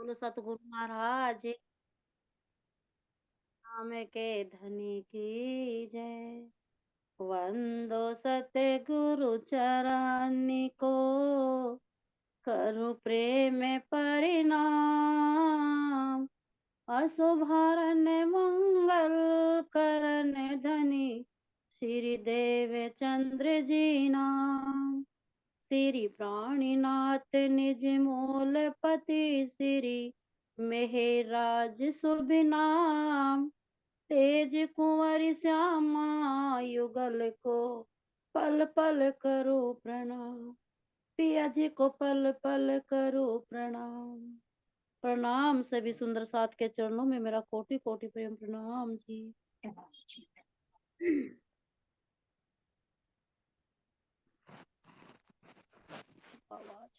बोलो सतगुरु महाराज नाम के धनी की जय। वंदो सतगुरु चरण को, करूं प्रेम परिणाम। अशुभरण मंगल करण धनी, श्री देव चंद्र जी नाम। श्री प्राणीनाथ निज मूल पति, श्री मेहराज शुभ नाम। तेज कुंवर श्यामा युगल को, पल पल करो प्रणाम। पिया जी को पल पल करो प्रणाम। प्रणाम सभी सुंदर साथ के चरणों में मेरा कोटि कोटि प्रेम प्रणाम जी। आवाज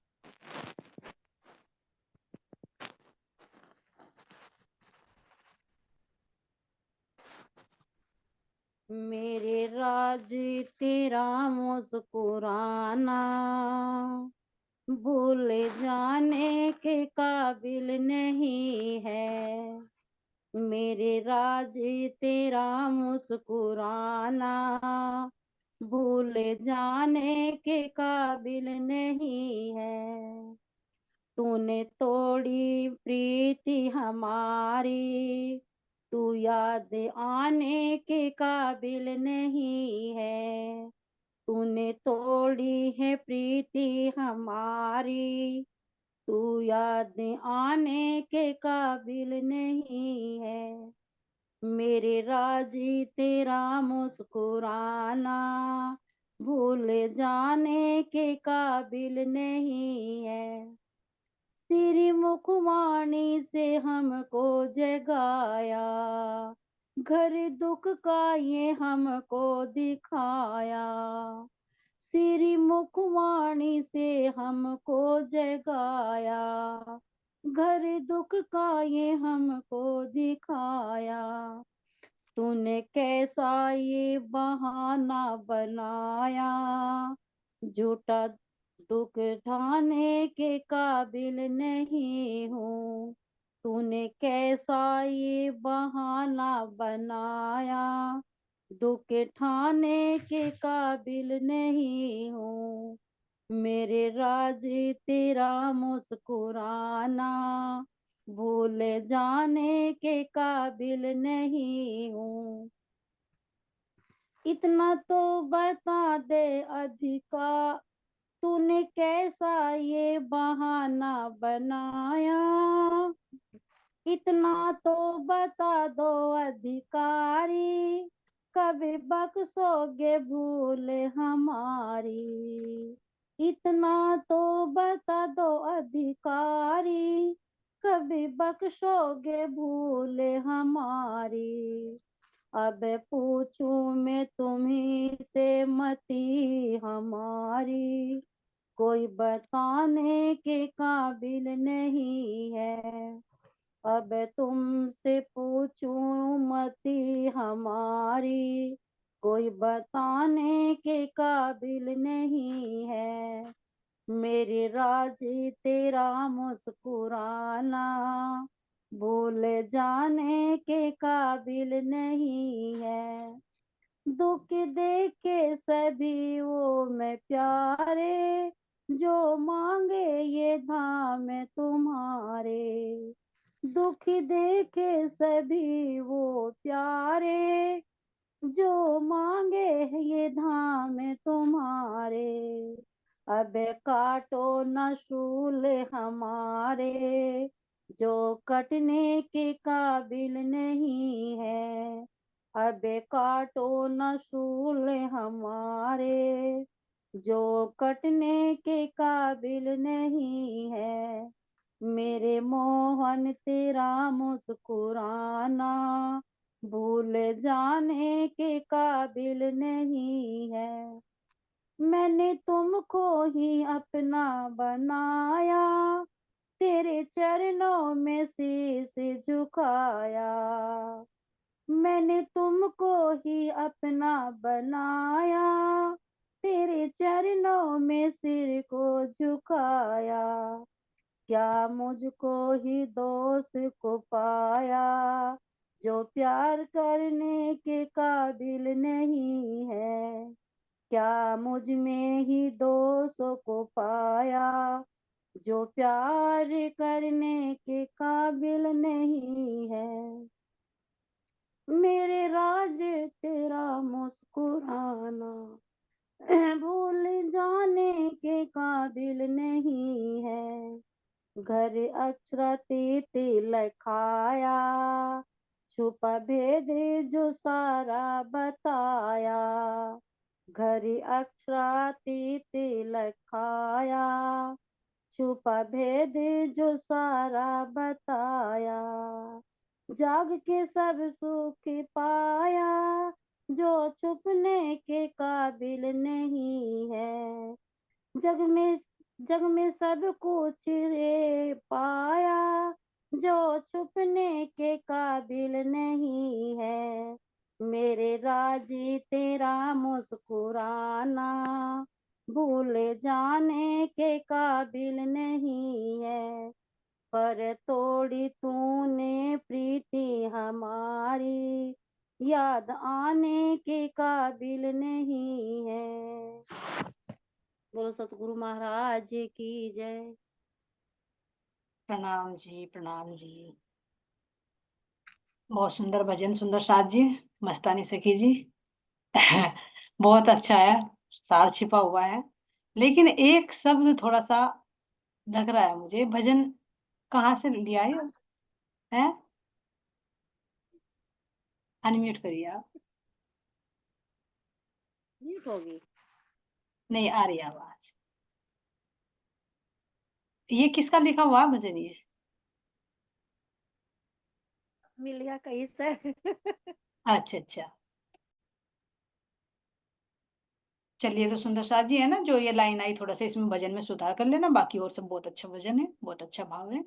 मेरे राज तेरा मुस्कुराना, भूल जाने के काबिल नहीं है। मेरे राज तेरा मुस्कुराना, भूल जाने के काबिल नहीं है। तूने तोड़ी प्रीति हमारी, तू याद आने के काबिल नहीं है। तूने तोड़ी है प्रीति हमारी, तू याद आने के काबिल नहीं है। मेरे राजी तेरा मुस्कुराना, भूल जाने के काबिल नहीं है। तेरी मुखवाणी से हमको जगाया, घर दुख का ये हमको दिखाया। तेरी मुखवाणी से हमको जगाया, घर दुख का ये हमको दिखाया। तूने कैसा ये बहाना बनाया, झूठा दुख ढाने के काबिल नहीं हूँ। तूने कैसा ये बहाना बनाया, दुख ठाने के काबिल नहीं हूँ। मेरे राज तेरा मुस्कुराना, भूल जाने के काबिल नहीं हूँ। इतना तो बता दे अधिकार, तूने कैसा ये बहाना बनाया। इतना तो बता दो अधिकारी, कभी बख्शोगे भूल हमारी। इतना तो बता दो अधिकारी, कभी बख्शोगे भूल हमारी। अब पूछूं मैं तुम्ही से मती हमारी, कोई बताने के काबिल नहीं है। अब तुमसे पूछूं मती हमारी, कोई बताने के काबिल नहीं है। मेरे राजी तेरा मुस्कुराना, भूल जाने के काबिल नहीं है। दुख देखे सभी वो मैं प्यारे, जो मांगे ये धाम तुम्हारे। दुख देखे सभी वो प्यारे, जो मांगे ये धाम तुम्हारे। अब काटो न शूल हमारे, जो कटने के काबिल नहीं है। अब काटो न शूल हमारे, जो कटने के काबिल नहीं है। मेरे मोहन तेरा मुस्कुराना, भूल जाने के काबिल नहीं है। मैंने तुमको ही अपना बनाया, तेरे चरणों में शीश झुकाया। मैंने तुमको ही अपना बनाया, तेरे चरणों में सिर को झुकाया। क्या मुझको ही दोष को पाया, जो प्यार करने के काबिल नहीं है। क्या मुझ में ही दोष को पाया, जो प्यार करने के काबिल नहीं है। मेरे राज तेरा मुस्कुराना भूल जाने के काबिल नहीं है। घर अक्षरते तिलखाया, छुपा भेद जो सारा बताया। घर अक्षराती तिलखाया, छुपा भेद जो सारा बताया। जाग के सब सुख पाया, जो छुपने के काबिल नहीं है। जग में सब कुछ रे पाया, जो छुपने के काबिल नहीं है। मेरे राजी तेरा मुस्कुराना भूल जाने के काबिल नहीं है। पर तोड़ी तूने प्रीति हमारी, याद आने के काबिल नहीं है। बोलो सतगुरु महाराज की जय। प्रणाम जी, प्रणाम जी। बहुत सुंदर भजन सुंदर साज जी, मस्तानी सखी जी। बहुत अच्छा है, सार छिपा हुआ है, लेकिन एक शब्द थोड़ा सा लग रहा है मुझे। भजन कहाँ से लिया है? अनम्यूट करिए आप। म्यूट होगी? नहीं आ रही आवाज। ये किसका लिखा हुआ भजन ये? मिल गया कहीं से। अच्छा अच्छा, चलिए। तो सुंदर साज जी है ना, जो ये लाइन आई थोड़ा सा इसमें भजन में सुधार कर लेना, बाकी और सब बहुत अच्छा भजन है, बहुत अच्छा भाव है।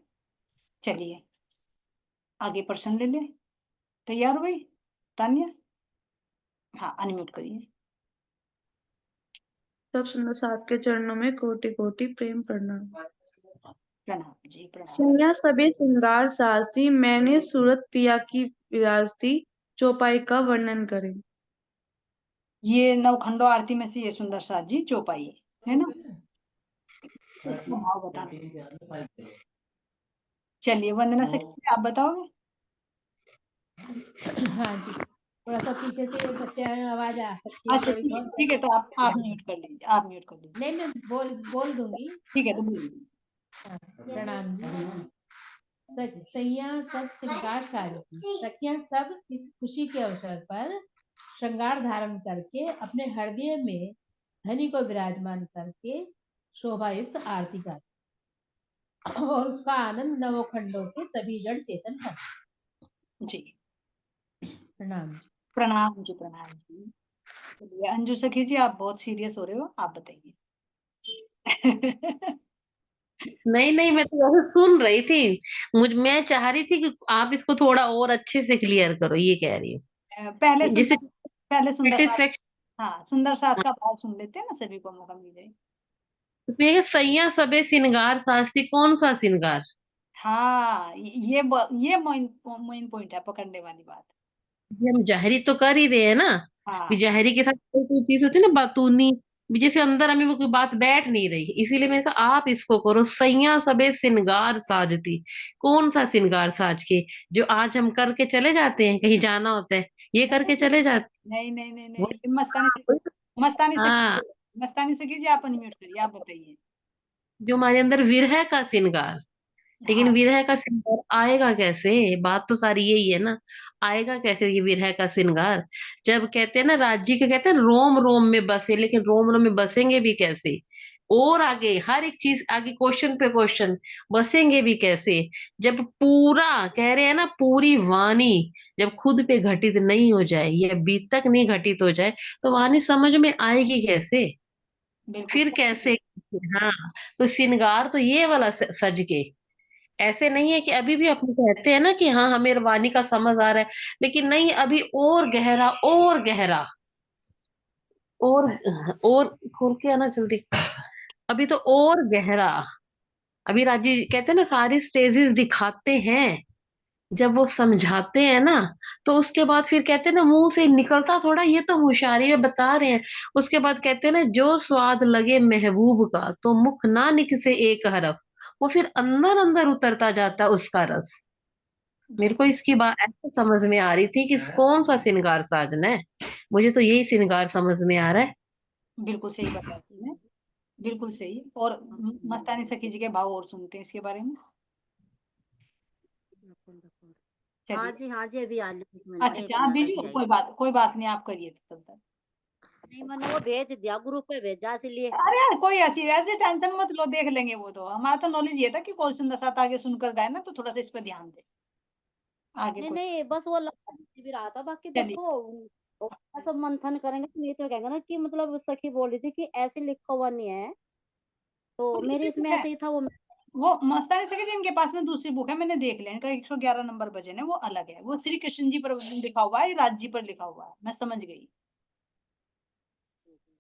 चलिए आगे प्रश्न ले ले। तैयार हो गई तानिया? हाँ अनम्यूट करिए। सब सुंदर साथ के चरणों में कोटि कोटि प्रेम प्रणाम। प्रणाम जी, प्रणाम। सैया सबे श्रृंगार साजती, मैंने सूरत पिया की विराजती, चौपाई का वर्णन करें। ये नवखंडो आरती में से ये सुंदर साज जी चौपाई है ना, इसका भाव बताना। चलिए वंदना से आप बताओगे? हाँ जी, थोड़ा सा पीछे से बच्चे आवाज आ सकती है अच्छा थोड़ी बहुत। ठीक है, तो आप म्यूट कर लीजिए, आप म्यूट कर लीजिए। नहीं, मैं बोल दूंगी। ठीक है तो बोलिए। हाँ, प्रणाम जी। सैया सब श्रृंगार साजती, सखियां सब इस खुशी के अवसर पर श्रृंगार धारण करके अपने हृदय में धनी को विराजमान करके शोभायुक्त आरती गाती और उसका आनंद नवोखंडों के सभी जड़ चेतन करते। जी प्रणाम जी। प्रणाम जी, प्रणाम जी। चलिए अंजू सखी जी, आप बहुत सीरियस हो रहे हो, आप बताइए। नहीं नहीं, मैं तो वैसे सुन रही थी। मैं चाह रही थी कि आप इसको थोड़ा और अच्छे से क्लियर करो, ये कह रही पहले हूँ सुंदर जिससे पहले सुंदर साज, सेटिस्फेक्शन। हाँ सुंदर साज का भाव सुन लेते हैं ना, सभी को मौका मिल जाए। इसमें ये सैया सबे श्रृंगार साजती, कौन सा श्रृंगार? हाँ ये मेन पॉइंट है, पकड़ने वाली बात। ये हम जाहिरी तो कर ही रहे हैं ना। भी हाँ जाहिरी के साथ कोई कोई चीज होती है ना बातूनी, भी जैसे अंदर हमें वो कोई बात बैठ नहीं रही, इसीलिए मैंने कहा आप इसको करो, सैया सबे श्रृंगार साजती। कौन सा श्रृंगार साज के? जो आज हम करके चले जाते हैं, कहीं जाना होता है ये करके चले जाते नहीं नहीं नहीं वो। नहीं, ये मस्तानी से हाँ, मस्तानी से कीजिए, आप अनम्यूट करिए, आप बताइए। जो हमारे अंदर विरह का श्रृंगार। लेकिन हाँ विरह का श्रृंगार आएगा कैसे? बात तो सारी यही है ना। आएगा कैसे ये विरह का श्रृंगार? जब कहते हैं ना, राज्य के कहते हैं रोम रोम में बसे, लेकिन रोम रोम में बसेंगे भी कैसे? और आगे हर एक चीज आगे, क्वेश्चन पे क्वेश्चन, बसेंगे भी कैसे? जब पूरा कह रहे हैं ना, पूरी वाणी जब खुद पे घटित नहीं हो जाए या बीतक नहीं घटित हो जाए, तो वाणी समझ में आएगी कैसे? बिल्कुल फिर कैसे? हाँ, तो श्रृंगार तो ये वाला सज के। ऐसे नहीं है कि अभी भी अपन कहते हैं ना कि हाँ हमें वाणी का समझ आ रहा है, लेकिन नहीं, अभी और गहरा और गहरा, और खोल के आना जल्दी। अभी तो और गहरा, अभी राजी कहते हैं ना सारी स्टेजेस दिखाते हैं, जब वो समझाते हैं ना तो उसके बाद फिर कहते हैं ना मुंह से निकलता थोड़ा, ये तो होशियारी में बता रहे हैं। उसके बाद कहते हैं ना जो स्वाद लगे महबूब का तो मुख ना निकसे एक हरफ, वो फिर अंदर अंदर उतरता जाता है उसका रस। मेरे को इसकी बात ऐसे समझ में आ रही थी कि कौन सा श्रृंगार साजना है, मुझे तो यही श्रृंगार समझ में आ रहा है। बिल्कुल सही बताया तुमने, बिल्कुल सही। और मस्तानी सखी जी के भाव और सुनते हैं इसके बारे में। हाँ चलिए। जी हाँ जी, अभी आ ली, अच्छा एक अच्छा, आप मिनट अभी भेजो, आई। कोई बात नहीं, आप करिए तब तक। नहीं, मैंने वो भेज दिया, ग्रुप पे भेजा, इसलिए। अरे यार कोई ऐसी ऐसी टेंशन मत लो, देख लेंगे वो तो। हमारा तो नॉलेज ये था कि क्वेश्चन 10 आगे सुनकर गए ना, तो थोड़ा सा इस पर ध्यान दे आगे नहीं कोई। नहीं, बस वो लगा भी रहा था, बाकी चलिए। देखो वो सब मंथन करेंगे तो ये तो कहेंगे ना कि मतलब सखी बोल रही थी कि ऐसे लिखा हुआ नहीं है, तो कोई मेरे सी इसमें बुक है, ऐसे ही था वो। वो मस्तानी सखी जी इनके पास में दूसरी बुक है, मैंने देख लिया, इनका 111 नंबर भजन है, वो अलग है। वो श्री कृष्ण जी पर लिखा हुआ है, राज जी पर लिखा हुआ है, मैं समझ गई।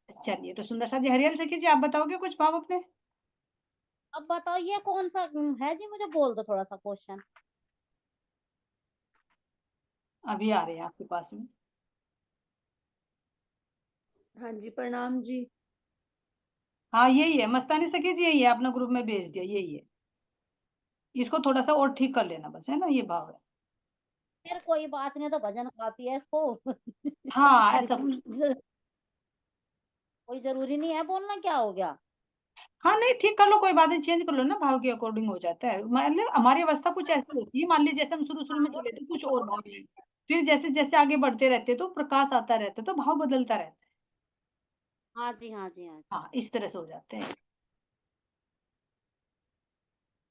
चलिए, तो सुंदर सा जी, हरियल सखी जी, आप बताओगे कुछ भाव अपने? अब बताओ ये कौन सा है जी, मुझे बोल दो थोड़ा सा क्वेश्चन। अभी आ रहे हैं आपके पास में। हाँ जी, प्रणाम जी। हाँ यही है, मस्तानी सखी जी यही है, अपना ग्रुप में भेज दिया, यही है। इसको थोड़ा सा और ठीक कर लेना बस, है ना, ये भाव है। फिर कोई बात नहीं, तो भजन काफी है इसको। हाँ ऐसा कुछ। कोई जरूरी नहीं है बोलना, क्या हो गया। हाँ नहीं, ठीक कर लो, कोई बात नहीं, चेंज कर लो ना, भाव के अकॉर्डिंग हो जाता है। मतलब हमारी अवस्था कुछ ऐसी होती है, मान लीजिए जैसे हम शुरू शुरू में चले थे कुछ और भाव में, फिर जैसे जैसे आगे बढ़ते रहते तो प्रकाश आता रहता है, तो भाव बदलता रहता है। हाँ जी हाँ जी हाँ जी। हाँ इस तरह से हो जाते हैं।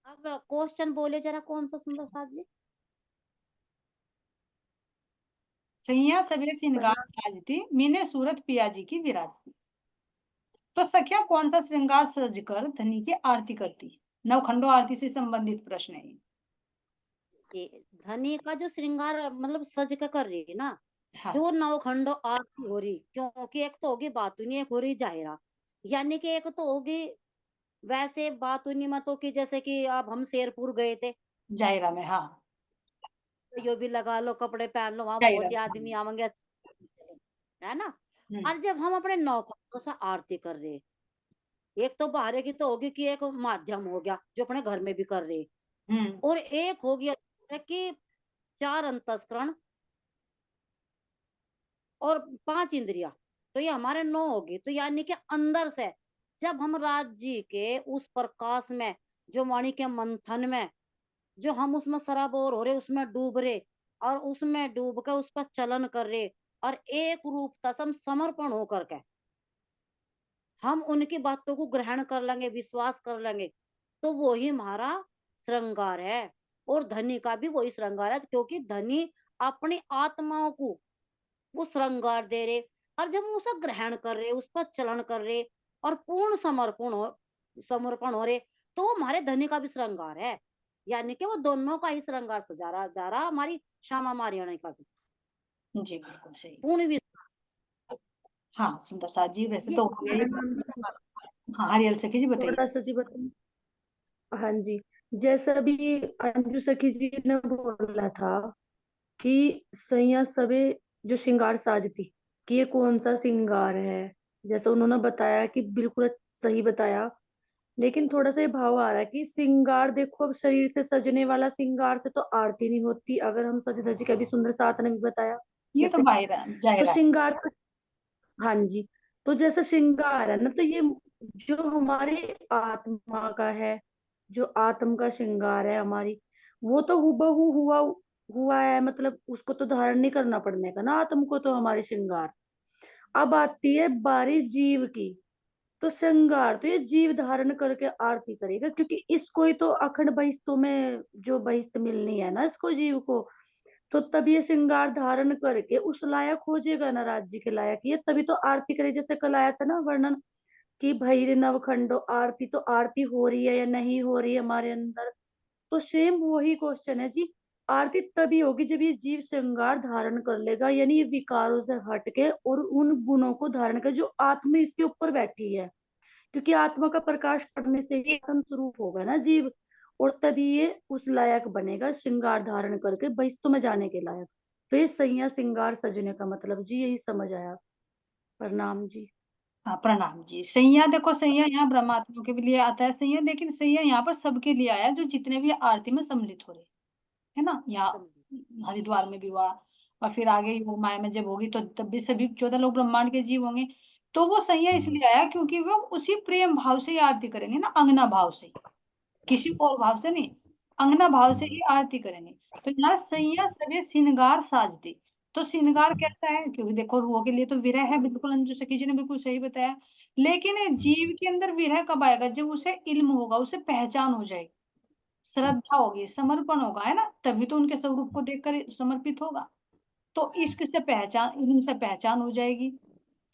अब क्वेश्चन बोले जरा, कौन सा सुंदर साथ जी। सैया सबे श्रृंगार प्रणाम। साजती, मीने सूरत पिया जी की विराजती। तो सखिया कौन सा श्रृंगार सजकर धनी की आरती करती? नवखंडो आरती से संबंधित प्रश्न है ये। जी, धनी का जो श्रृंगार मतलब सज के कर रही है ना, हाँ। जो नवखंडो आरती हो रही, क्योंकि एक तो होगी बातुनी, एक हो रही जाहिरा। यानी कि एक तो होगी वैसे बातुनी मतों की, जैसे कि अब हम शेरपुर गए थे, जायरा में, हाँ। तो यो भी लगा लो, कपड़े पहन लो, वहां जायरा बहुत ही में, आदमी आवेंगे, है ना। हम्म। और जब हम अपने नौखंडों से आरती कर रहे, एक तो बाहर की तो होगी कि एक माध्यम हो गया जो अपने घर में भी कर रहे, हम्म। और एक हो गया जैसे कि 4 अंतस्करण और 5 इंद्रिया, तो ये हमारे 9 होगी। तो यानी कि अंदर से जब हम राज जी के उस प्रकाश में, जो वाणी के मंथन में, जो हम उसमें सराबोर हो रहे, उसमें डूब रहे, और उसमें डूब के उस पर चलन कर रहे, और एक रूपता से हम समर्पण होकर के हम उनकी बातों को ग्रहण कर लेंगे, विश्वास कर लेंगे, तो वो ही हमारा श्रृंगार है। और धनी का भी वही श्रृंगार है, क्योंकि धनी अपनी आत्माओं को वो श्रृंगार दे रहे, और जब हम उसे ग्रहण कर रहे, उस पर चलन कर रहे, और पूर्ण समर्पण हो रहे, तो वो हमारे धनी का भी श्रृंगार है। यानी कि वो दोनों का ही श्रृंगार सजा रहा जा रहा, हमारी श्यामा मारियाणी का भी जी बिल्कुल सही। पूर्ण भी। हाँ सुंदर साथ जी, वैसे ये तो हो गया ये। प्रणाम जी। हाँ हरियल सखी जी बताइए। थोड़ा सा जी बताइए। हाँ जी, जैसा अभी अंजू सखी जी ने बोला था कि सैया सबे जो श्रृंगार साजती, कि ये कौन सा श्रृंगार है, जैसा उन्होंने बताया कि बिल्कुल सही बताया। लेकिन थोड़ा सा ये भाव आ रहा है कि श्रृंगार देखो, अब शरीर से सजने वाला श्रृंगार से तो आरती नहीं होती, अगर हम सज धज के, अभी सुंदर साथ ने भी बताया ये तो जैसे, बायरा तो जायरा है। श्रृंगार तो, हाँ जी, तो जैसे श्रृंगार है ना, तो ये जो हमारी आत्मा का है, जो आत्म का श्रृंगार है हमारी, वो तो हुबहू हुआ हुआ है, मतलब उसको तो धारण नहीं करना पड़ने का ना आत्म को, तो हमारे श्रृंगार। अब आती है बारी जीव की, तो श्रृंगार तो ये जीव धारण करके आरती करेगा, क्योंकि इसको ही तो अखंड बहिस्तों में जो बहिस्त मिलनी है ना इसको, जीव को, तो तब ये श्रृंगार धारण करके उस लायक हो जाएगा ना, राज्य के लायक, ये तभी तो आरती करे। जैसे कल आया था ना वर्णन कि भैर नवखंडो आरती, तो आरती हो रही है या नहीं हो रही है हमारे अंदर, तो सेम वही क्वेश्चन है जी। आरती तभी होगी जब ये जीव श्रृंगार धारण कर लेगा, यानी ये विकारों से हट के और उन गुणों को धारण कर जो आत्मा इसके ऊपर बैठी है, क्योंकि आत्मा का प्रकाश पड़ने से ही आत्म स्वरूप होगा ना जीव, और तभी ये उस लायक बनेगा श्रृंगार धारण करके बहिष्ठ में जाने के लायक। तो ये सैया श्रृंगार सजने का मतलब जी यही समझ आया। प्रणाम जी। हाँ प्रणाम जी। सैया देखो, सैया यहाँ ब्रह्मात्मा के लिए आता है सैया, लेकिन सैया यहाँ पर सबके लिए आया जो जितने भी आरती में सम्मिलित हो रहे है ना। यहाँ हरिद्वार में भी हुआ, और फिर आगे योग माया में जब होगी तो तब भी सभी 14 लोग ब्रह्मांड के जीव होंगे। तो वो सैया इसलिए आया क्योंकि वो उसी प्रेम भाव से ही आरती करेंगे ना, अंगना भाव से, किसी और भाव से नहीं, अंगना भाव से ही आरती करेंगे। तो यहाँ सैया सवे श्रृंगार साज दे। तो श्रृंगार कैसा है, क्योंकि देखो रूह के लिए तो विरह है, बिल्कुल अंजू सखी जी ने बिल्कुल सही बताया। लेकिन जीव के अंदर विरह कब आएगा, जब उसे इल्म होगा, उसे पहचान हो जाएगी, श्रद्धा होगी, समर्पण होगा, है ना, तभी तो उनके स्वरूप को देखकर समर्पित होगा। तो इश्क से पहचान, इल्म से पहचान हो जाएगी,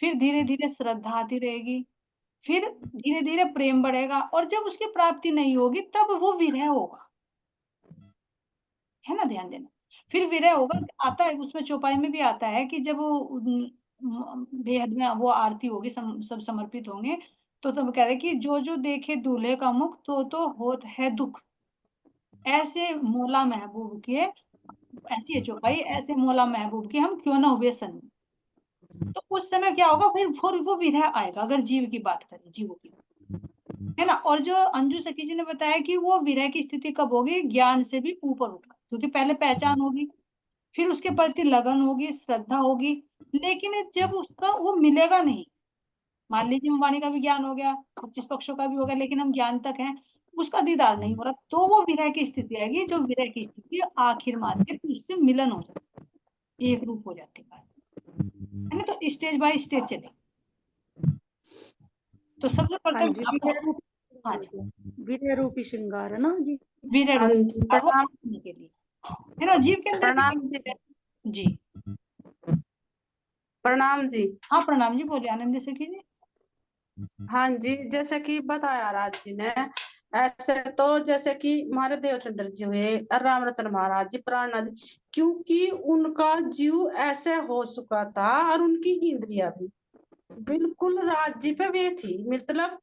फिर धीरे धीरे श्रद्धा आती रहेगी, फिर धीरे धीरे प्रेम बढ़ेगा, और जब उसकी प्राप्ति नहीं होगी तब वो विरह होगा, है ना, ध्यान देना। फिर विरह होगा, आता है उसमें चौपाई में भी आता है कि जब वो बेहद में वो आरती होगी, सब समर्पित होंगे, तो तब कह रहे कि जो जो देखे दूल्हे का मुख तो होत है दुख, ऐसे मौला महबूब के, ऐसी है चौपाई, ऐसे मौला महबूब के हम क्यों ना हुए सन। तो उस समय क्या होगा, फिर वो विरह आएगा, अगर जीव की बात करें, जीवों की, है ना। और जो अंजू सखी जी ने बताया कि वो विरह की स्थिति कब होगी, ज्ञान से भी ऊपर उठकर, क्योंकि पहले पहचान होगी, फिर उसके प्रति लगन होगी, श्रद्धा होगी, लेकिन जब उसका वो मिलेगा नहीं, मान लीजिए वाणी का भी ज्ञान हो गया, 25 पक्षों का भी हो गया, लेकिन हम ज्ञान तक हैं, उसका दीदार नहीं हो रहा, तो वो विरह की स्थिति आएगी, जो विरह की स्थिति आखिर में आती है, फिर उससे मिलन हो जाता है, एक रूप हो जाती है, ना। तो स्टेज बाय स्टेज चले। तो सबसे हाँ प्रथम जी, हाँ जी, विरह रूपी श्रृंगार है ना जी। विरह हाँ रूप जी, और वो करने के लिए, है ना, जीव के अंदर भी प्रणाम जी। जी। प्रणाम जी। हाँ प्रणाम जी, बोलिए आनंद से कीजिए। हाँ जी, जैसे कि बताया राज जी ने, ऐसे तो जैसे कि हमारे देवचंद्र जी हुए, राम रतन महाराज जी, प्राणनाथ जी, क्योंकि उनका जीव ऐसे हो चुका था, और उनकी इंद्रिया भी बिल्कुल राज जी पे वे थी, मतलब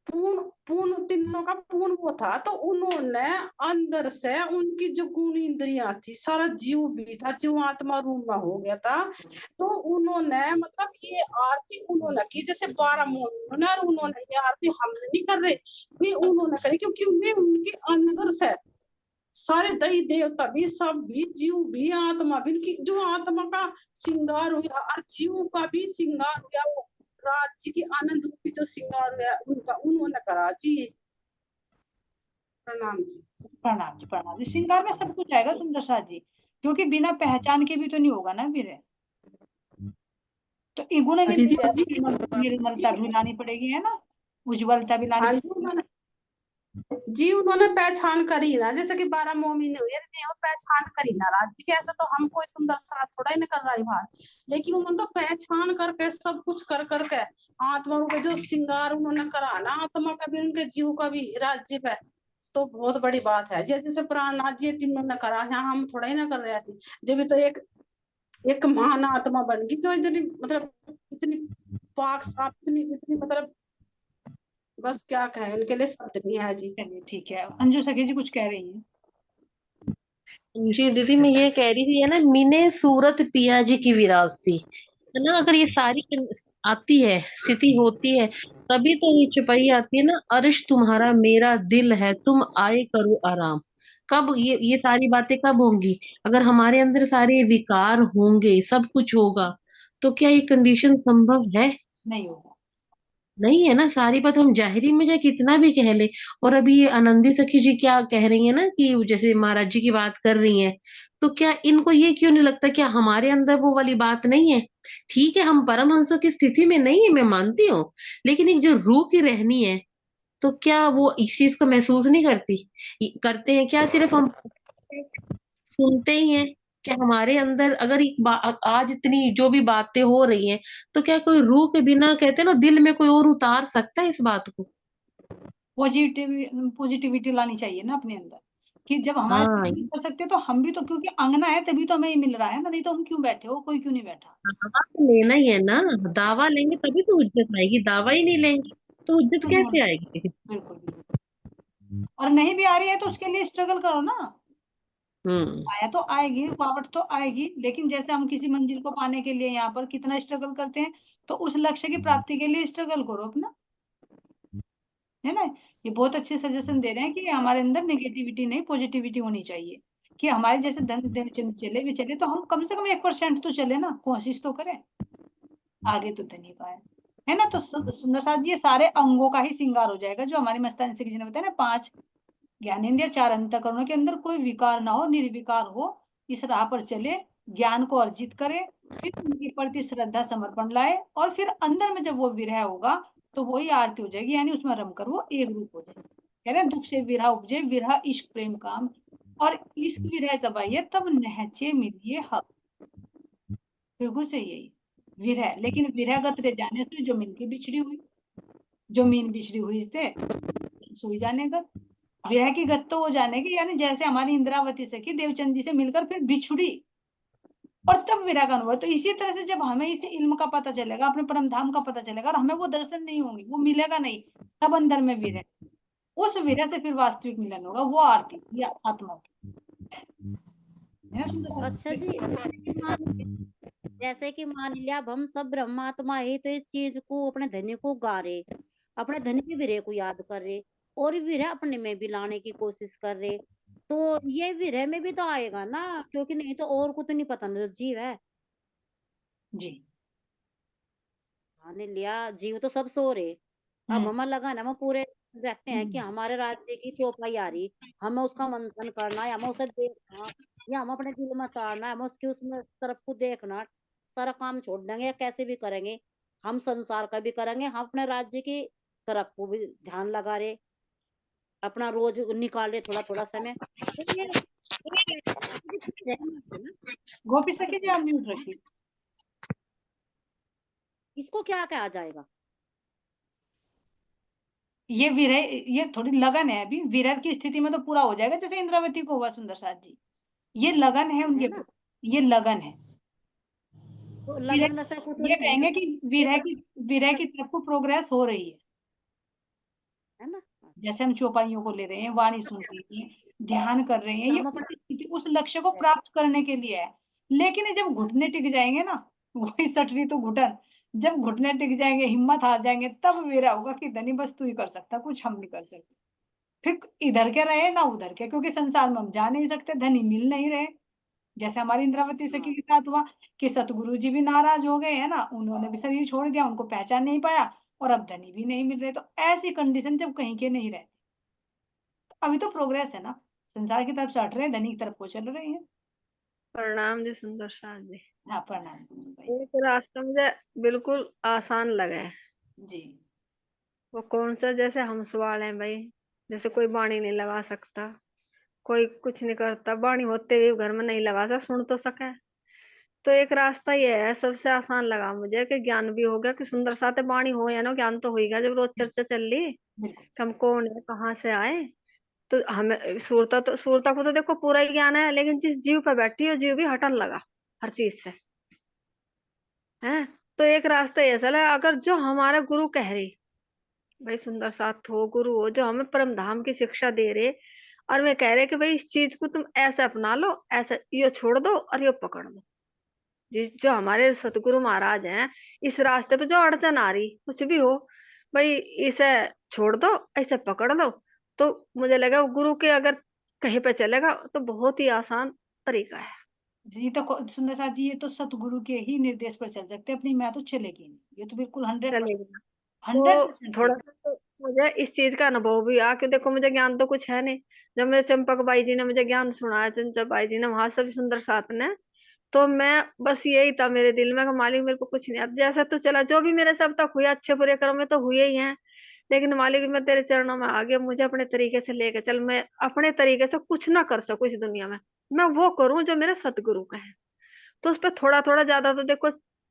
पूर्ण पूर्ण तीनों का पूर्ण वो था। तो उन्होंने अंदर से उनकी जो गुण इंद्रियां थी, सारा जीव भी था, जीव आत्मा रूप में हो गया था। तो उन्होंने मतलब ये आरती उन्होंने की, जैसे 12 मोहन, और उन्होंने ये आरती हमसे नहीं कर रहे, भी उन्होंने करी, क्योंकि वे उनके अंदर से सारे दई देवता भी, सब भी, जीव भी, आत्मा भी, उनकी जो आत्मा का श्रृंगार हुआ, और जीव का भी श्रृंगार हुआ, वो राज्य की आनंद रूपी जो श्रृंगार हुआ उनका, उन्होंने करा जी। प्रणाम जी। प्रणाम जी, प्रणाम जी। श्रृंगार में सब कुछ आएगा सुंदर साथ जी, क्योंकि बिना पहचान के भी तो नहीं होगा ना विरह। तो गुण दीदी निर्मलता भी लानी पड़ेगी, है ना, उज्ज्वलता भी लानी हाँ जी, पड़ेगी। जी उन्होंने पहचान करी ना, जैसे कि 12 मोमिन हुए, वो पहचान करी ना राज जी, ऐसा तो हम कोई सुंदर सा थोड़ा ही नहीं कर रहा है बाहर, लेकिन उन्होंने तो पहचान करके सब कुछ कर करके आत्मा के जो श्रृंगार उन्होंने करा ना, आत्मा का भी, उनके जीव का भी राज्य पे, तो बहुत बड़ी बात है। जैसे प्राणनाथ जी तीनों ने करा, यहाँ हम थोड़ा ही ना कर रहे थे, जब तो एक एक महान आत्मा बन गई, जो इतनी मतलब इतनी पाक साफ, इतनी इतनी मतलब बस क्या कहें, उनके लिए शब्द नहीं है जी। चलिए ठीक है, अंजू सखी जी कुछ कह रही हैं। जी दीदी, मैं ये कह रही थी है ना, मीने सूरत पिया जी की विरासती, है ना, अगर ये सारी आती है, स्थिति होती है, तभी तो ये चौपाई आती है ना, अर्श तुम्हारा मेरा दिल है, तुम आए करो आराम। कब ये सारी बातें कब होंगी, अगर हमारे अंदर सारे विकार होंगे, सब कुछ होगा, तो क्या ये कंडीशन संभव है? नहीं होगा। नहीं है ना, सारी बात हम जाहिरी में जाए कितना भी कह ले। और अभी ये आनंदी सखी जी क्या कह रही है ना, कि जैसे महाराज जी की बात कर रही हैं, तो क्या इनको ये क्यों नहीं लगता, क्या हमारे अंदर वो वाली बात नहीं है? ठीक है, हम परमहंसों की स्थिति में नहीं है, मैं मानती हूँ, लेकिन एक जो रूह की रहनी है, तो क्या वो इस चीज को महसूस नहीं करती? करते हैं क्या, सिर्फ हम सुनते ही हैं? क्या हमारे अंदर अगर आज इतनी जो भी बातें हो रही हैं, तो क्या कोई रूह के बिना, कहते हैं ना, दिल में कोई और उतार सकता है इस बात को? पॉजिटिविटी लानी चाहिए ना अपने अंदर, कि जब हमारे हाँ, साथ नहीं कर सकते तो हम भी तो, क्योंकि अंगना है तभी तो हमें ये मिल रहा है ना, नहीं तो हम क्यों बैठे हो, कोई क्यों नहीं बैठा। दावा तो लेना ही है ना, दावा लेंगे तभी तो उज्जत आएगी, दावा ही नहीं लेंगे तो इज्जत तो कैसे आएगी? बिल्कुल बिल्कुल। और नहीं भी आ रही है तो उसके लिए स्ट्रगल करो ना। आया तो आएगी, रुकावट तो आएगी, लेकिन जैसे हम किसी मंजिल को पाने के लिए यहाँ पर कितना स्ट्रगल करते हैं, तो उस लक्ष्य की प्राप्ति के लिए स्ट्रगल करो अपना, है ना। ये बहुत अच्छे सजेशन दे रहे हैं कि हमारे अंदर नेगेटिविटी नहीं, पॉजिटिविटी होनी चाहिए, कि हमारे जैसे धन धन चले भी चले तो हम कम से कम 1% तो चले ना, कोशिश तो करें, आगे तो धन ही पाए, है ना। तो सुंदर साथ जी, ये सारे अंगों का ही श्रृंगार हो जाएगा, जो हमारी मस्तानी से किसी ने बताया ना, 5 ज्ञानेंद्रिय, 4 अंतःकरणों के अंदर कोई विकार ना हो, निर्विकार हो, इस राह पर चले, ज्ञान को अर्जित करे, फिर उनके प्रति श्रद्धा समर्पण लाए, और फिर अंदर में जब वो विरह होगा तो वही आरती हो जाएगी, यानी उसमें रमकर वो एक रूप हो जाएगी। कह रहे हैं दुख से विरह उपजे, विरह इश्क प्रेम काम, और इश्क विरह तब आइए तब नहचे मिलिए हक। बिल्कुल सही है ये विरह, लेकिन विरहगत रे जाने से जमीन की बिछड़ी हुई, जमीन बिछड़ी हुई से सोई जाने का, विरह की गत तो वो जाने की, यानी जैसे हमारी इंद्रावती सखी देवचंद जी से मिलकर फिर बिछुड़ी, और तब विरह का अनुभव। तो इसी तरह से जब हमें इस इल्म का पता चलेगा, अपने परम धाम का पता चलेगा, और हमें वो दर्शन नहीं होंगे, वो मिलेगा नहीं, तब अंदर में विरह, उस विरह से फिर वास्तविक मिलन होगा, वो आरती या आत्मा की, है ना सुंदर साथ? अच्छा जी, जैसे कि मान लिया अब हम सब ब्रह्मात्मा है, तो इस चीज को अपने धनी को गा रहे, अपने धनी के विरह को याद कर रहे, और विरह अपने में भी लाने की कोशिश कर रहे, तो ये विरह में भी तो आएगा ना, क्योंकि नहीं तो और को तो नहीं पता ना, जो जीव है। जी। मान लिया जीव तो सब सो रहे, अब हमें लगा ना, हम पूरे रहते हैं कि हमारे राज्य की चौपाई आ रही, हमें उसका मंथन करना है, हमें उसे देखना, या हम अपने दिल में ताड़ना है, हमें उसकी उसमें तरफ को देखना, सारा काम छोड़ देंगे या कैसे भी करेंगे, हम संसार का भी करेंगे, हम अपने राज्य की तरफ को भी ध्यान लगा रहे, अपना रोज निकाल रहे थोड़ा थोड़ा समय, तो ये रहना है ना। गोपी सखी जी, आप म्यूट रखिए। इसको क्या कहा जाएगा? ये विरह, ये थोड़ी लगन है, अभी विरह की स्थिति में तो पूरा हो जाएगा, जैसे इंद्रावती को हुआ सुंदर साथ जी, ये लगन है उनके है ना, प्रति, ये लगन है। तो विरह, लगन में से कुछ ये नहीं कहेंगे कि विरह एक, की, विरह की तरफ को प्रोग्रेस हो रही है ना। जैसे हम चौपाइयों को ले रहे हैं, वाणी सुन रहे हैं, ध्यान कर रहे हैं, तो ये हम अपने उस लक्ष्य को प्राप्त करने के लिए है। लेकिन ये जब घुटने टिक जाएंगे ना, वही सटरी तो घुटन, जब घुटने टिक जाएंगे, हिम्मत हार जाएंगे, तब मेरा होगा कि धनी बस तू ही कर सकता, कुछ हम नहीं कर सकते। फिर इधर के रहे ना उधर के, क्योंकि संसार में हम जा नहीं सकते, धनी मिल नहीं रहे, जैसे हमारी इंद्रावती सखी के साथ हुआ कि सतगुरु जी भी नाराज हो गए, है ना, उन्होंने भी शरीर छोड़ दिया, उनको पहचान नहीं पाया, और अब धनी भी नहीं मिल रहे। तो ऐसी कंडीशन जब कहीं के नहीं रहे, अभी तो प्रोग्रेस है ना, संसार की तरफ से हट रहे हैं, धनी की तरफ को चल रहे हैं। प्रणाम जी सुंदर साथ जी। हाँ प्रणाम भाई। एक रास्ता मुझे बिल्कुल आसान लगा है। जी। वो कौन सा, जैसे हम सवाल हैं भाई, जैसे कोई बाणी नहीं लगा सकता, कोई कुछ नहीं करता, बाणी होते हुए घर में नहीं लगा सकता, सुन तो सके। तो एक रास्ता ये है, सबसे आसान लगा मुझे, कि ज्ञान भी हो गया, कि सुंदर साथ बाणी हो या ना, ज्ञान तो होगा। जब रोज चर्चा चल रही बिल्कुल। कि हम कौन है, कहाँ से आए, तो हमें सूरता को तो देखो पूरा ही ज्ञान है, लेकिन जिस जीव पे बैठी है, जीव भी हटन लगा हर चीज से, है। तो एक रास्ता ऐसा है, अगर जो हमारा गुरु कह रही, भाई सुंदर साथ हो, गुरु हो, जो हमें परम धाम की शिक्षा दे रहे, और वे कह रहे कि भाई इस चीज को तुम ऐसे अपना लो, ऐसे यो छोड़ दो और यो पकड़ लो। जिस जो हमारे सतगुरु महाराज हैं, इस रास्ते पे जो अड़चन आ रही, कुछ भी हो, भाई इसे छोड़ दो, ऐसे पकड़ लो। तो मुझे लगा वो गुरु के अगर कहीं पे चलेगा तो बहुत ही आसान तरीका है। जी तो सुंदर साथ जी, ये तो सतगुरु के ही निर्देश पर चल सकते हैं, अपनी मैं तो चलेगी नहीं, ये तो बिल्कुल 100%, चलेगा। तो 100% थोड़ा सही। सा तो मुझे इस चीज का अनुभव भी आ, कि देखो मुझे ज्ञान तो कुछ है नहीं। जब मेरे चंपक बाई जी ने मुझे ज्ञान सुनाया, चंचल बाई जी ने, वहां सब सुंदर साथ ने, तो मैं बस यही था मेरे दिल में कि मालिक मेरे को कुछ नहीं आता, जैसा तू चला, जो भी मेरे से अब तक हुआ अच्छे बुरे कर्म में तो हुए ही हैं, लेकिन मालिक मैं तेरे चरणों में आ गया, मुझे अपने तरीके से लेके चल, मैं अपने तरीके से कुछ ना कर सकूं इस दुनिया में, मैं वो करूं जो मेरे सतगुरु का है। तो उस पर थोड़ा थोड़ा ज्यादा तो देखो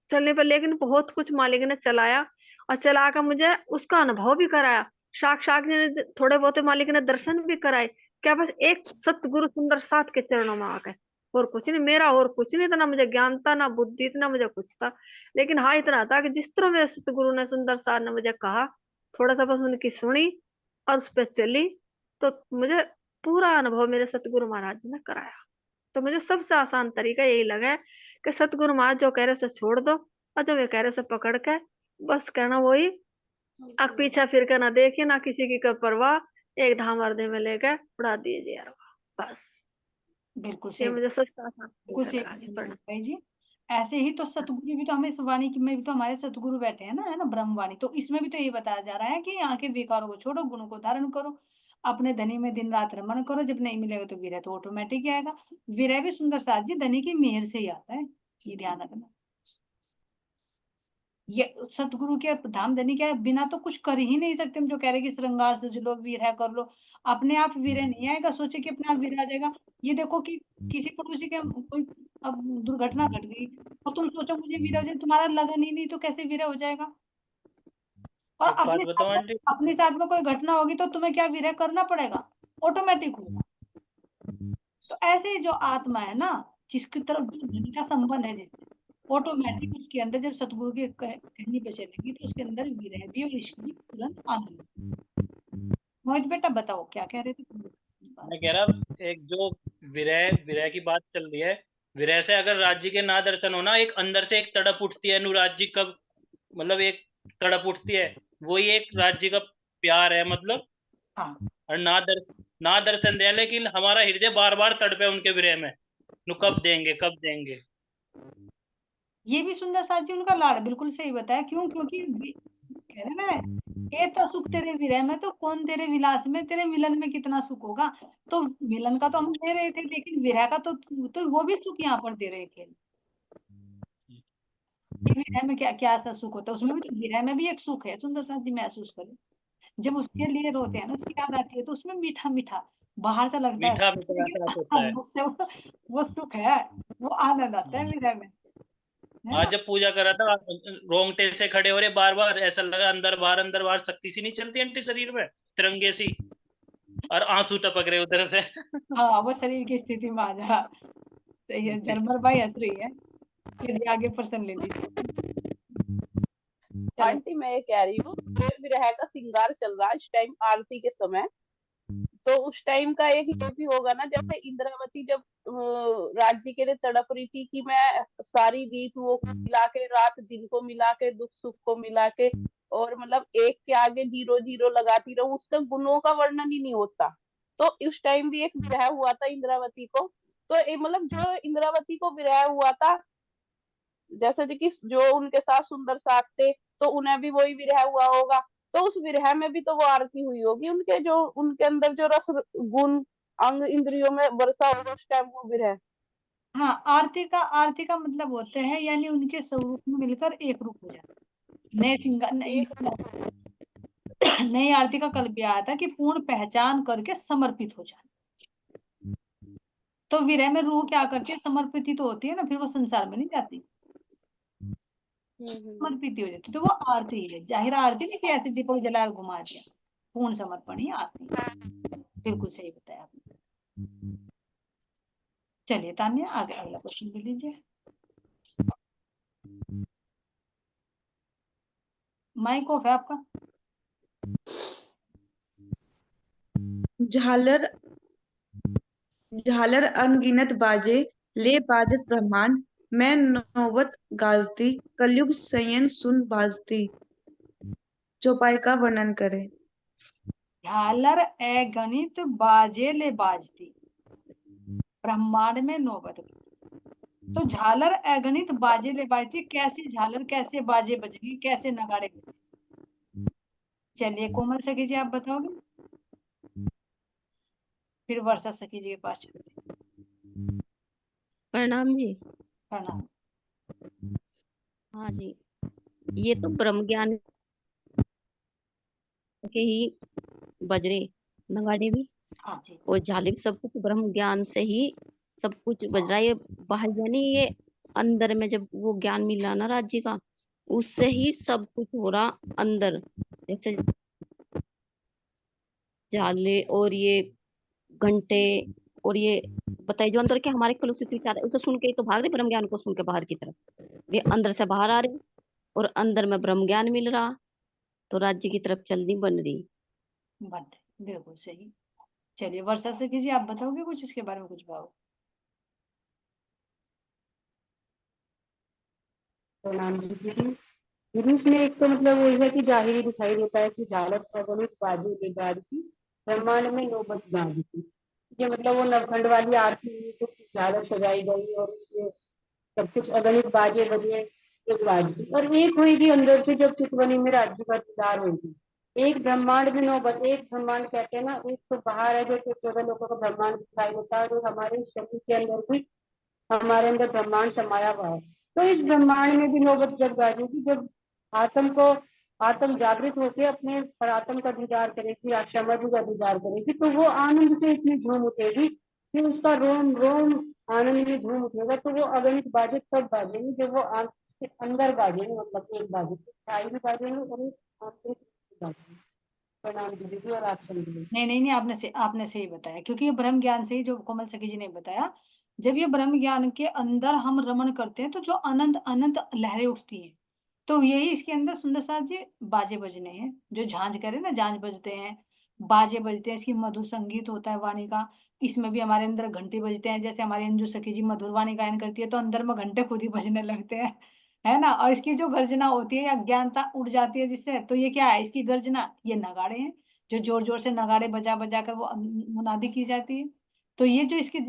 चलने पर, लेकिन बहुत कुछ मालिक ने चलाया, और चला कर मुझे उसका अनुभव भी कराया। साक्षात जी ने थोड़े बहुत मालिक ने दर्शन भी कराए, क्या बस एक सतगुरु सुंदर साथ के चरणों में आकर, और कुछ नहीं मेरा, और कुछ नहीं था, ना मुझे ज्ञान था, ना बुद्धि थी, ना मुझे कुछ था। लेकिन हाँ इतना था कि जिस तरह मेरे सतगुरु ने सुंदर साथ ने मुझे कहा, थोड़ा सा बस उनकी सुनी और उस पर चली, तो मुझे पूरा अनुभव मेरे सतगुरु महाराज जी ने कराया। तो मुझे सबसे आसान तरीका यही लगा है कि सतगुरु महाराज जो कह रहे उसे छोड़ दो, और जो वे कह रहे उसे पकड़ के बस कहना वही, अब पीछे फिर के ना देखिए, ना किसी की कोई परवाह, एक धाम हृदय में लेकर उड़ा दीजिए अरवा। बस बिल्कुल ये सही, मुझे सबसे आसान बिल्कुल तरीका सही लगा जी। भाई जी। ऐसे ही तो सतगुरु भी तो हमें, इस वाणी की में भी तो हमारे सतगुरु बैठे हैं ना, है ना, ब्रह्मवाणी। तो इसमें भी तो ये बताया जा रहा है कि यहाँ के विकारों को छोड़ो, गुणों को धारण करो, अपने धनी में दिन रात रमन करो, जब नहीं मिलेगा तो विरह तो ऑटोमेटिक आएगा। विरह भी सुंदर साथ जी धनी की मेहर से ही आता है, ये ध्यान रखना। ये सतगुरु के धाम धनी के बिना तो कुछ कर ही नहीं सकते हम, जो कह रहे कि श्रृंगार सज लो, विरह कर लो, अपने आप विरह नहीं आएगा। सोचे कि अपने आप विरह आ जाएगा। ये देखो कि किसी पड़ोसी के कोई अब दुर्घटना घट गई और तुम सोचो मुझे विरह हो जाए, तुम्हारा लगन ही नहीं तो कैसे विरह हो जाएगा। और एक बात बताओ आंटी, अपने साथ में कोई घटना होगी तो तुम्हें क्या विरह करना पड़ेगा, ऑटोमेटिक होगा। तो ऐसे ही जो आत्मा है ना, जिसकी तरफ जो धनी का संबंध है, जैसे ऑटोमेटिक उसके अंदर जब सतगुरु के कहनी पे चलेगी तो उसके अंदर विरह भी और इश्क भी तुरंत आने लगेगा। मोहित बेटा बताओ क्या कह रहे थे तुम? मैं कह रहा एक जो विरह विरह की बात चल रही है, विरह से अगर राज्य के ना दर्शन होना, एक अंदर से एक तड़प उठती है अनुराग जी, कब मतलब एक तड़प उठती है, वही एक राज्य का प्यार है मतलब। हाँ, और ना दर्शन दे, लेकिन हमारा हृदय बार बार तड़पे उनके विरह में, नु कब देंगे कब देंगे। ये भी सुंदर साथ जी उनका लाड़, बिल्कुल सही बताया। क्यों? क्योंकि कह रहे ना, ये तो सुख तेरे विरह में, तो कौन तेरे विलास में, तेरे मिलन में कितना सुख होगा। तो मिलन का तो हम दे रहे थे, लेकिन विरह का तो वो भी सुख यहाँ पर दे रहे थे। विरह में क्या क्या सा सुख होता है, उसमें भी तो, विरह में भी एक सुख है सुंदर साथ जी, महसूस करें। जब उसके लिए रोते हैं ना, उसकी याद आती है, तो उसमें मीठा मीठा बाहर से लगता है, मीठा मीठा लेकिन एहसास होता है। अंदर से वो सुख है, वो आनंद आता है विरह में, है आज ना। जब पूजा कर रहा था, रोंगटे से खड़े हो रहे बार बार, ऐसा लगा अंदर बाहर शक्ति सी नहीं चलती आंटी शरीर में, तिरंगे सी, और आंसू टपक रहे उधर से। हाँ, वो शरीर की स्थिति में आ जा। सही है, झरमर भाई हंस रही है। फिर आगे प्रश्न ले लीजिए। चलो, आंटी मैं ये कह रही हूँ, विरह का श्रृंगार चल रहा है इस टाइम आरती के समय, तो उस टाइम का एक ये भी होगा ना, जैसे इंद्रावती जब राज्य के लिए तड़प रही थी कि मैं सारी रीतुओं को मिला के, रात दिन को मिला के, दुख सुख को मिला के, और मतलब एक के आगे 0 0 लगाती रहूं, उसका गुणों का वर्णन ही नहीं होता। तो उस टाइम भी एक विरह हुआ था इंद्रावती को। तो मतलब जो इंद्रावती को विरह हुआ था, जैसे कि जो उनके साथ सुंदर साथ थे, तो उन्हें भी वही विरह हुआ होगा। तो उस विरह में भी तो वो आरती हुई होगी, उनके जो उनके अंदर जो रस गुण अंग इंद्रियों में वर्षा होगा, उस टाइम वो विरह। हाँ, आरती का मतलब होते हैं, यानी उनके स्वरूप में मिलकर एक रूप हो जाता है। नए श्रृंगार नई आरती का कल भी आया था कि पूर्ण पहचान करके समर्पित हो जाए। तो विरह में रूह क्या करती है, समर्पित ही तो होती है ना, फिर वो संसार में नहीं जाती, समर्पित ही हो जाती। तो वो आरती ही है, जाहिर आरती नहीं कि ऐसे दीपक जला घुमा दिया, पूर्ण समर्पण ही आरती। बिल्कुल सही बताया आपने। चलिए तान्या, आगे अगला क्वेश्चन ले लीजिए। माइक ऑफ है आपका। झालर झालर अनगिनत बाजे, ले बाजत ब्रह्मांड, मैं नौबत गाजती, कलयुग सयन सुन बाजती। चौपाई का वर्णन करें। झालर अगणित बाजे ले बाजती, ब्रह्मांड में नौबत। तो झालर अगणित बाजे ले बाजती, कैसी झालर, कैसे बाजे बजेंगे, कैसे नगाड़े बजेंगे। चलिए कोमल सखी जी आप बताओगे, फिर वर्षा सखी जी के पास चलते। प्रणाम जी। प्रणाम। हाँ जी, ये तो ब्रह्म ज्ञान के ही बजरे नगाड़े भी हाँ जी, और झाले भी, सब कुछ ब्रह्म ज्ञान से ही सब कुछ बज रहा है। ये बाहर यानी ये अंदर में जब वो ज्ञान मिला ना राज्य का, उससे ही सब कुछ हो रहा अंदर। जैसे झाले और ये घंटे और ये बताइए, जो अंदर के हमारे कलुषित विचार है, उसे सुन के ही तो भाग रहे, ब्रह्म ज्ञान को सुन के बाहर की तरफ। वे अंदर से बाहर आ रहे और अंदर में ब्रह्म ज्ञान मिल रहा, तो राज्य की तरफ चलनी बन रही। बन रही, बिल्कुल सही। चलिए वर्षा सखी जी, आप बताओगे कुछ इसके बारे में, कुछ भाव? प्रणाम जी दीदी। दीदी इसमें एक तो मतलब वो है कि जाहिर दिखाई देता है कि झालर अगणित बाजू के गाड़ की ब्रह्मांड में नौबत गांधी की। ये मतलब वो नवखंड वाली आरती हुई तो झालर सजाई गई और उसमें सब कुछ अगणित बाजे बजे एक बाजी और एक हुई अंदर से जब चितवनी में राज्य का दीदार होगी। एक ब्रह्मांड में नौबत, एक ब्रह्मांड कहते हैं ना, एक तो बाहर है जो 14 लोगों का ब्रह्मांड दिखाई देता है और हमारे शरीर के अंदर भी हमारे अंदर ब्रह्मांड समाया हुआ है। तो इस ब्रह्मांड में भी नौबत जब गाजेगी जब आत्म जागृत होकर अपने परात्म का दीदार करेगी, आशामधु का दीदार करेगी, तो वो आनंद से इतनी झूम उठेगी कि उसका रोम रोम आनंद में झूम उठेगा। तो वो अगणित बाजे तब बाजेंगे जब वो उसके अंदर बाजेंगे, मतलब एक बाजे ढाई भी बाजेंगे और एक आंतरिक से बाजेंगे। प्रणाम दीदी और आप समझिए। नहीं, आपने सही बताया, क्योंकि ये ब्रह्म ज्ञान से ही, जो कोमल सखी जी ने बताया, जब ये ब्रह्म ज्ञान के अंदर हम रमण करते हैं तो जो अनंत अनंत लहरें उठती हैं, तो यही इसके अंदर सुंदर साथ जी बाजे बजने हैं, जो झांझ करे ना, झांझ बजते हैं, बाजे बजते हैं, इसकी मधुर संगीत होता है वाणी का। इसमें भी हमारे अंदर घंटे बजते हैं, जैसे हमारी अंजू सखी जी मधुर वाणी गायन करती है तो अंदर में घंटे खुद ही बजने लगते हैं, है ना। और इसकी जो गर्जना होती है, अज्ञानता उड़ जाती है जिससे, तो ये क्या है, इसकी गर्जना, ये नगाड़े हैं, जो जोर जोर से नगाड़े बजा बजा कर वो मुनादी की जाती है। तो ये जो इसकी